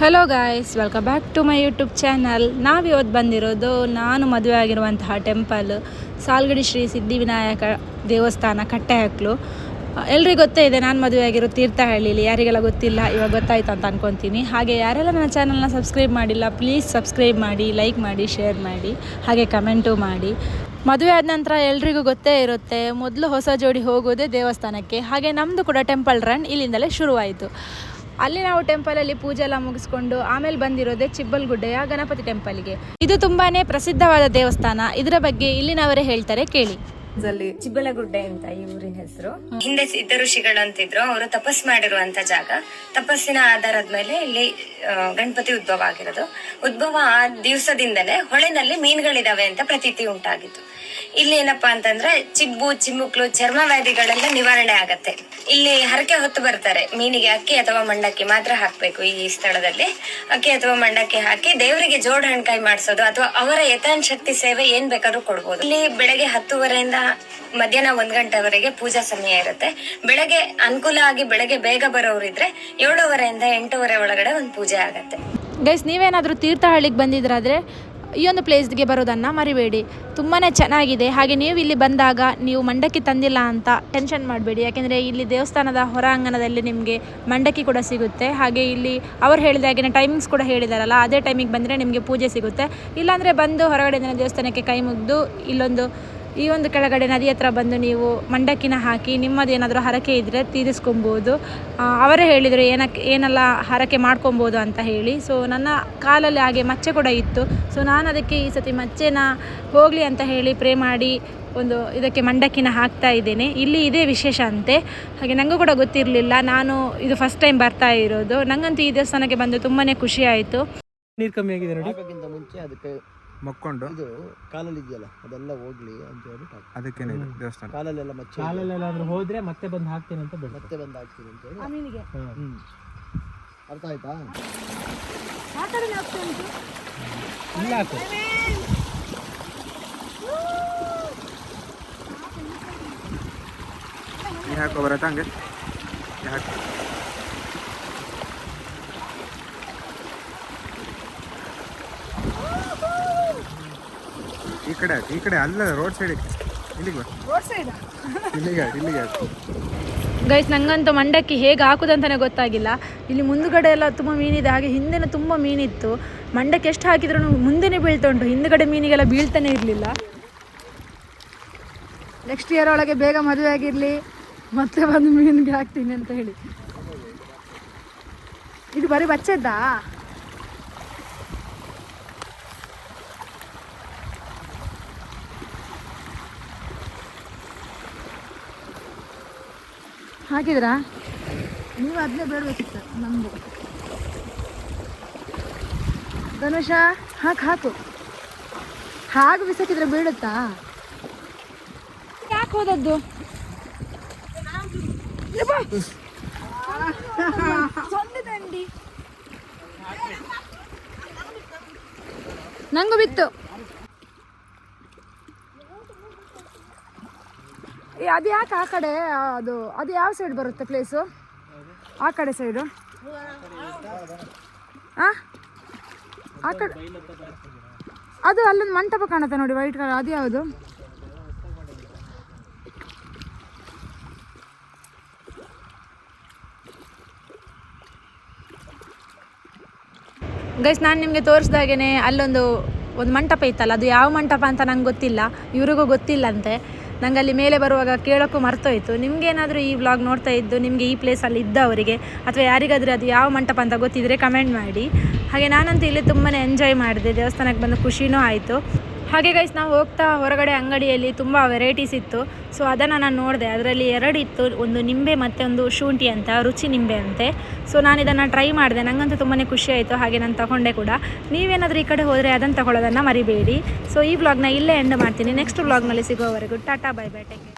Hello guys, welcome back to my YouTube channel. ನಾವಿವತ್ತು ಬಂದಿರೋದು ನಾನು ಮದುವೆ ಆಗಿರುವಂತಹ ಟೆಂಪಲ್ ಸಾಲ್ಗಡಿ ಶ್ರೀ ಸಿದ್ಧಿವಿನಾಯಕ ದೇವಸ್ಥಾನ ಕಟ್ಟೆಹಕ್ಲು. ಎಲ್ರಿಗೂ ಗೊತ್ತೇ ಇದೆ, ನಾನು ಮದುವೆ ಆಗಿರೋ ತೀರ್ಥಹಳ್ಳಿಲಿ. ಯಾರಿಗೆಲ್ಲ ಗೊತ್ತಿಲ್ಲ, ಇವಾಗ ಗೊತ್ತಾಯ್ತು ಅಂತ ಅನ್ಕೊತೀನಿ. ಹಾಗೆ ಯಾರೆಲ್ಲ ನನ್ನ ಚಾನಲ್ನ ಸಬ್ಸ್ಕ್ರೈಬ್ ಮಾಡಿಲ್ಲ, ಪ್ಲೀಸ್ ಸಬ್ಸ್ಕ್ರೈಬ್ ಮಾಡಿ, ಲೈಕ್ ಮಾಡಿ, ಶೇರ್ ಮಾಡಿ, ಹಾಗೆ ಕಮೆಂಟು ಮಾಡಿ. ಮದುವೆ ಆದ ನಂತರ ಎಲ್ರಿಗೂ ಗೊತ್ತೇ ಇರುತ್ತೆ, ಮೊದಲು ಹೊಸ ಜೋಡಿ ಹೋಗೋದೇ ದೇವಸ್ಥಾನಕ್ಕೆ. ಹಾಗೆ ನಮ್ಮದು ಕೂಡ ಟೆಂಪಲ್ ರನ್ ಇಲ್ಲಿಂದಲೇ ಶುರುವಾಯಿತು. ಅಲ್ಲಿ ನಾವು ಟೆಂಪಲಲ್ಲಿ ಪೂಜೆ ಎಲ್ಲ ಮುಗಿಸ್ಕೊಂಡು ಆಮೇಲೆ ಬಂದಿರೋದೇ ಚಿಬ್ಬಲ್ಗುಡ್ಡೆಯ ಗಣಪತಿ ಟೆಂಪಲ್ಗೆ. ಇದು ತುಂಬಾನೇ ಪ್ರಸಿದ್ಧವಾದ ದೇವಸ್ಥಾನ. ಇದರ ಬಗ್ಗೆ ಇಲ್ಲಿನವರೇ ಹೇಳ್ತಾರೆ, ಕೇಳಿ. ಚಿಬ್ಬಲಗುಡ್ಡೆ ಅಂತ ಈ ಊರಿನ ಹೆಸರು. ಹಿಂದೆ ಸಿದ್ಧ ಋಷಿಗಳು ಅಂತಿದ್ರು, ಅವರು ತಪಸ್ ಮಾಡಿರುವಂತ ಜಾಗ. ತಪಸ್ಸಿನ ಆಧಾರದ ಮೇಲೆ ಇಲ್ಲಿ ಗಣಪತಿ ಉದ್ಭವ ಆಗಿರೋದು. ಉದ್ಭವ ಆ ದಿವಸದಿಂದಲೇ ಹೊಳೆನಲ್ಲಿ ಮೀನುಗಳಿದಾವೆ ಅಂತ ಪ್ರತೀತಿ ಉಂಟಾಗಿತ್ತು. ಇಲ್ಲಿ ಏನಪ್ಪಾ ಅಂತಂದ್ರೆ ಚಿಬ್ಬು, ಚಿಮ್ಮುಕ್ಲು, ಚರ್ಮ ವ್ಯಾಧಿಗಳೆಲ್ಲ ನಿವಾರಣೆ ಆಗತ್ತೆ. ಇಲ್ಲಿ ಹರಕೆ ಹೊತ್ತು ಬರ್ತಾರೆ. ಮೀನಿಗೆ ಅಕ್ಕಿ ಅಥವಾ ಮಂಡಕ್ಕಿ ಮಾತ್ರ ಹಾಕ್ಬೇಕು. ಈ ಸ್ಥಳದಲ್ಲಿ ಅಕ್ಕಿ ಅಥವಾ ಮಂಡಕ್ಕಿ ಹಾಕಿ ದೇವರಿಗೆ ಜೋಡ್ ಹಣ್ಕಾಯಿ ಮಾಡಿಸೋದು ಅಥವಾ ಅವರ ಯಥಾನ್ ಶಕ್ತಿ ಸೇವೆ ಏನ್ ಬೇಕಾದ್ರೂ ಕೊಡ್ಬೋದು. ಇಲ್ಲಿ ಬೆಳಗ್ಗೆ 10:30 ಮಧ್ಯಾಹ್ನ 1 ಗಂಟೆವರೆಗೆ ಪೂಜಾ ಸಮಯ ಇರುತ್ತೆ. ಬೆಳಗ್ಗೆ ಅನುಕೂಲ ಆಗಿ ಬೆಳಗ್ಗೆ ಬೇಗ ಬರೋರಿದ್ರೆ 7:30 8:00 ಒಳಗಡೆ ಒಂದು ಪೂಜೆ ಆಗತ್ತೆ. ಗೈಸ್, ನೀವೇನಾದರೂ ತೀರ್ಥಹಳ್ಳಿಗೆ ಬಂದಿದ್ರಾದ್ರೆ ಈ ಒಂದು ಪ್ಲೇಸ್ಗೆ ಬರೋದನ್ನು ಮರಿಬೇಡಿ. ತುಂಬಾ ಚೆನ್ನಾಗಿದೆ. ಹಾಗೆ ನೀವು ಇಲ್ಲಿ ಬಂದಾಗ ನೀವು ಮಂಡಕ್ಕಿ ತಂದಿಲ್ಲ ಅಂತ ಟೆನ್ಷನ್ ಮಾಡಬೇಡಿ, ಯಾಕೆಂದರೆ ಇಲ್ಲಿ ದೇವಸ್ಥಾನದ ಹೊರಾಂಗಣದಲ್ಲಿ ನಿಮಗೆ ಮಂಡಕ್ಕಿ ಕೂಡ ಸಿಗುತ್ತೆ. ಹಾಗೆ ಇಲ್ಲಿ ಅವ್ರು ಹೇಳಿದ ಹಾಗೆ ಟೈಮಿಂಗ್ಸ್ ಕೂಡ ಹೇಳಿದಾರಲ್ಲ, ಅದೇ ಟೈಮಿಗೆ ಬಂದರೆ ನಿಮಗೆ ಪೂಜೆ ಸಿಗುತ್ತೆ. ಇಲ್ಲಾಂದರೆ ಬಂದು ಹೊರಗಡೆ ದೇವಸ್ಥಾನಕ್ಕೆ ಕೈ ಮುಗಿದು ಈ ಒಂದು ಕೆಳಗಡೆ ನದಿ ಹತ್ರ ಬಂದು ನೀವು ಮಂಡಕ್ಕಿನ ಹಾಕಿ ನಿಮ್ಮದೇನಾದರೂ ಹರಕೆ ಇದ್ದರೆ ತೀರಿಸ್ಕೊಬೋದು. ಅವರೇ ಹೇಳಿದರು ಏನೆಲ್ಲ ಹರಕೆ ಮಾಡ್ಕೊಬೋದು ಅಂತ ಹೇಳಿ. ಸೊ ನನ್ನ ಕಾಲಲ್ಲಿ ಹಾಗೆ ಮಚ್ಚೆ ಕೂಡ ಇತ್ತು. ಸೊ ನಾನು ಅದಕ್ಕೆ ಈ ಸತಿ ಮಚ್ಚೆನ ಹೋಗಲಿ ಅಂತ ಹೇಳಿ ಪ್ರೇ ಮಾಡಿ ಇದಕ್ಕೆ ಮಂಡಕ್ಕಿನ ಹಾಕ್ತಾ ಇದ್ದೇನೆ. ಇಲ್ಲಿ ಇದೇ ವಿಶೇಷ ಅಂತೆ. ಹಾಗೆ ನನಗೂ ಕೂಡ ಗೊತ್ತಿರಲಿಲ್ಲ, ನಾನು ಇದು ಫಸ್ಟ್ ಟೈಮ್ ಬರ್ತಾ ಇರೋದು. ನನಗಂತೂ ಈ ದೇವಸ್ಥಾನಕ್ಕೆ ಬಂದು ತುಂಬಾ ಖುಷಿ ಆಯಿತು. ನೀರು ಕಮ್ಮಿ ಆಗಿದೆ ನೋಡಿ. ಮುಂಚೆ ಅದಕ್ಕೆ ಮಕ್ಕೊಂಡು ಇದು ಕಾಲಲ್ಲಿ ಇದೆಯಲ್ಲ ಅದೆಲ್ಲ ಹೋಗ್ಲಿ ಅಂತ ಹೇಳ್ಬಿಟ್ಟು ಅದಕ್ಕೇನೆ ದೇವಸ್ಥಾನ ಕಾಲಲ್ಲೆಲ್ಲ ಮಚ್ಚೆ ಕಾಲಲ್ಲೆಲ್ಲ ಹೋದ್ರೆ ಮತ್ತೆ ಬಂದು ಹಾಕ್ತೀನಿ ಅಂತ ಮತ್ತೆ ಬಂದು ಹಾಕ್ತೀನಿ ಅಂತ ಹೇಳಿ ಮೀನಿಗೆ ಅರ್ಥ ಆಯ್ತಾ? ಇಲ್ಲ ಹಾಕು. ಹಾಕೋ ಬರತ್ತಾ ಹಂಗೆ ಹಾಕಿ. ಈ ಕಡೆ ಅಲ್ಲ, ರೋಡ್ ಸೈಡ್. ಇಲ್ಲಿಗೆ ಗೈಸ್, ನಂಗಂತೂ ಮಂಡಕ್ಕಿ ಹೇಗೆ ಹಾಕೋದಂತಲೇ ಗೊತ್ತಾಗಿಲ್ಲ. ಇಲ್ಲಿ ಮುಂದುಗಡೆ ಎಲ್ಲ ತುಂಬ ಮೀನಿದೆ, ಹಾಗೆ ಹಿಂದೆನೂ ತುಂಬ ಮೀನಿತ್ತು. ಮಂಡಕ್ಕಿ ಎಷ್ಟು ಹಾಕಿದ್ರೂ ಮುಂದೆನೇ ಬೀಳ್ತಾ ಉಂಟು, ಹಿಂದುಗಡೆ ಮೀನಿಗೆಲ್ಲ ಬೀಳ್ತಾನೆ ಇರಲಿಲ್ಲ. ನೆಕ್ಸ್ಟ್ ಇಯರ್ ಒಳಗೆ ಬೇಗ ಮದುವೆ ಆಗಿರಲಿ, ಮತ್ತೆ ಬಂದು ಮೀನಿಗೆ ಹಾಕ್ತೀನಿ ಅಂತ ಹೇಳಿ. ಇದು ಬರೀ ಬಚ್ಚೆದ್ದಾ? ಹಾಕಿದ್ರಾ ನೀವು? ಅದನ್ನೇ ಬೇಡಬೇಕಿತ್ತು ನಮ್ಮದು. ಧನುಷ ಹಾಕು ಹಾಗೆ ಬಿಸಾಕಿದ್ರೆ ಬೀಳುತ್ತಾ? ಯಾಕೆ ಹೋದದ್ದು? ನಂಗೂ ಬಿತ್ತು. ಅದು ಯಾಕೆ ಆ ಕಡೆ? ಅದು ಯಾವ ಸೈಡ್ ಬರುತ್ತೆ ಪ್ಲೇಸು? ಆ ಕಡೆ ಸೈಡು? ಆ ಕಡೆ ಅದು ಅಲ್ಲೊಂದು ಮಂಟಪ ಕಾಣುತ್ತೆ ನೋಡಿ, ವೈಟ್ ಕಲರ್. ಅದು ಯಾವುದು? ಗೈಸ್, ನಾನು ನಿಮಗೆ ತೋರಿಸ್ದಾಗೇ ಅಲ್ಲೊಂದು ಮಂಟಪ ಇತ್ತಲ್ಲ, ಅದು ಯಾವ ಮಂಟಪ ಅಂತ ನಂಗೆ ಗೊತ್ತಿಲ್ಲ, ಇವ್ರಿಗೂ ಗೊತ್ತಿಲ್ಲಂತೆ. ನಂಗೆ ಅಲ್ಲಿ ಮೇಲೆ ಬರುವಾಗ ಕೇಳೋಕ್ಕೂ ಮರ್ತೋಯ್ತು. ನಿಮಗೇನಾದರೂ ಈ ವ್ಲಾಗ್ ನೋಡ್ತಾ ಇದ್ದು ನಿಮಗೆ ಈ ಪ್ಲೇಸಲ್ಲಿ ಇದ್ದವರಿಗೆ ಅಥವಾ ಯಾರಿಗಾದರೂ ಅದು ಯಾವ ಮಂಟಪ ಅಂತ ಗೊತ್ತಿದ್ದರೆ ಕಮೆಂಟ್ ಮಾಡಿ. ಹಾಗೆ ನಾನಂತೂ ಇಲ್ಲಿ ತುಂಬಾ ಎಂಜಾಯ್ ಮಾಡಿದೆ, ದೇವಸ್ಥಾನಕ್ಕೆ ಬಂದು ಖುಷಿನೂ ಆಯಿತು. ಹಾಗೆ ಗೈಸ್, ನಾವು ಹೋಗ್ತಾ ಹೊರಗಡೆ ಅಂಗಡಿಯಲ್ಲಿ ತುಂಬ ವೆರೈಟೀಸ್ ಇತ್ತು. ಸೊ ಅದನ್ನು ನಾನು ನೋಡಿದೆ. ಅದರಲ್ಲಿ 2 ಇತ್ತು, ಒಂದು ನಿಂಬೆ ಮತ್ತು ಒಂದು ಶುಂಠಿ ಅಂತ, ರುಚಿ ನಿಂಬೆ ಅಂತೆ. ಸೊ ನಾನು ಇದನ್ನು ಟ್ರೈ ಮಾಡಿದೆ, ನನಗಂತೂ ತುಂಬಾ ಖುಷಿ ಆಯಿತು. ಹಾಗೆ ನಾನು ತಗೊಂಡೆ ಕೂಡ. ನೀವೇನಾದರೂ ಈ ಕಡೆ ಹೋದರೆ ಅದನ್ನು ತಗೊಳ್ಳೋದನ್ನು ಮರಿಬೇಡಿ. ಸೊ ಈ ವ್ಲಾಗ್ನ ಇಲ್ಲೇ ಎಂಡ್ ಮಾಡ್ತೀನಿ. ನೆಕ್ಸ್ಟ್ ವ್ಲಾಗ್ನಲ್ಲಿ ಸಿಗೋವರೆಗೂ tata, bye bye, take care.